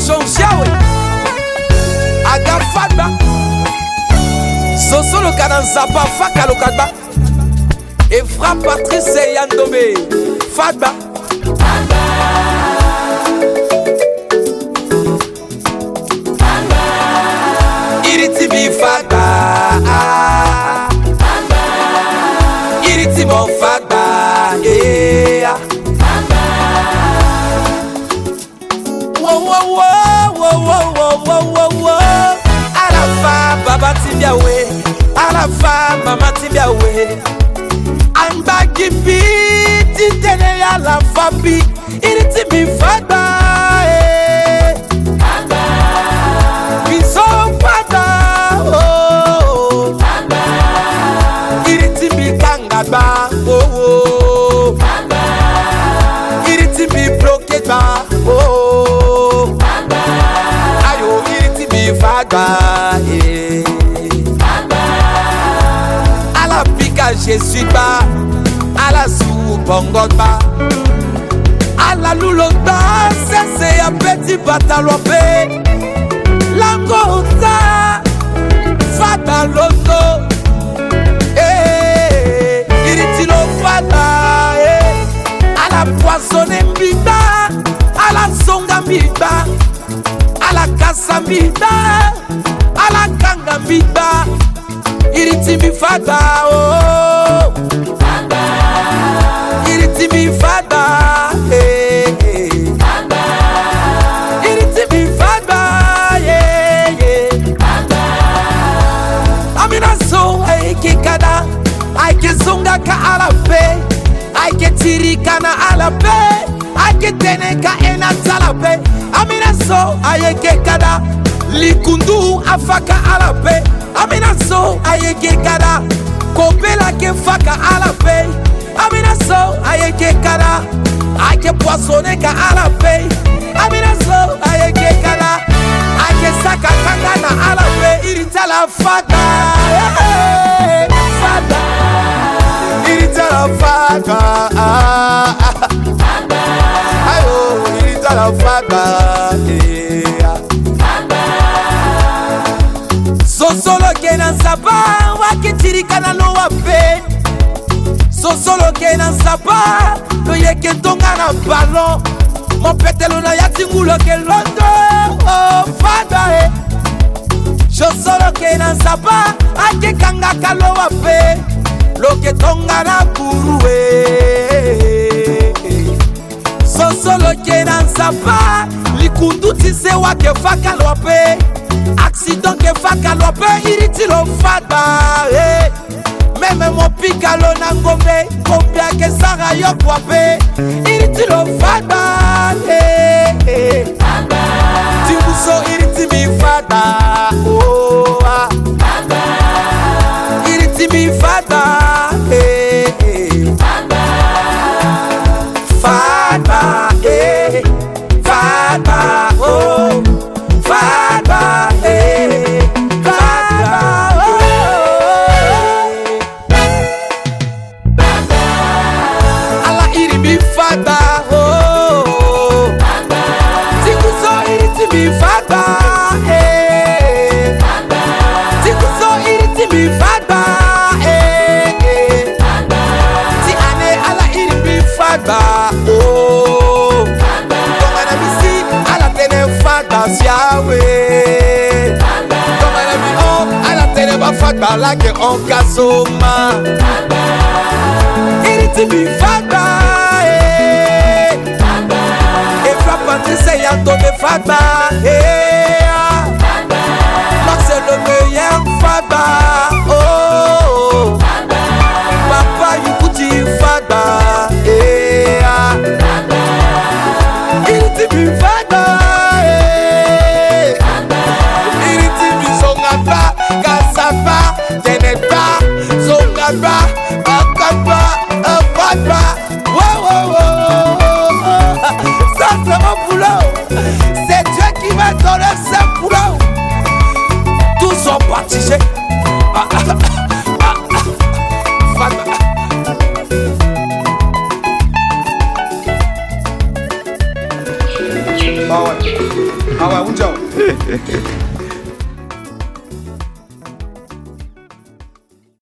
shonshawe aga fagba soso lokana nzapa faka lokagba Efra Patrice Yandomé fagba iriti bi fagba iriti mon fagba à la fin baba tibiawe à la fin mama tibiawe amba gibi titene ya la fabi iriti mi fagba biso fagba iriti mi kangaba iriti mi bloqué ba ayo iriti mi fagba à la pica je suis bas à la sou bongo ba à la loulota c'est un petit batalopé langota fata loto iriti lo fata à la poissonne mbita à la songa mbita à la kasa mbita à la kanga mbita iriti mi fata oh iriti mi fata iriti mi fata amina so aike kada aike songa ka alape aike tirika na alape aike teneka ena talape amina so aike kada likundu afaka alape amina so ayeke kada kopela ke faka alape amina so ayeke kada ake poissonne ka alape amina so ayeke kada ake saka kanga na alape irita la faka faka irita la faka ayo irita la faka sosolo ke na nsapa wakitirika na lowa pe sosolo ke na nsapa loyeke tonga na balon mopetelo na yatingulo ke londo fada sosolo ke na nsapa akekangaka lowa pe loke tonga na kuru sosolo ke na nsapa likundu tise wake faka lowa pe accident ke faka lope iriti lo fagba meme mo pikalo na ngombe kombia ke sara yo kwape iriti lo fagba timbuso iriti mi fagba iriti mi fagba fagba fagba oh fagba ala iri mi fagba oh tikuso iriti mi fagba tikuso iriti mi fagba ti ane ala iri mi fagba oh tongana misi ala tene fagba siawe tongana mi oh ala tene ba fagba lake on kasoma iriti mi fagba Efra Patrice Yandomé fagba c'est le meilleur fagba oh papa yukuti fagba iriti mi fagba iriti mi songaba kasaba teneba songaba akaba fagba ça c'est mon boulot c'est Dieu qui m'a donné ce boulot tous sont baptisés Awa unja.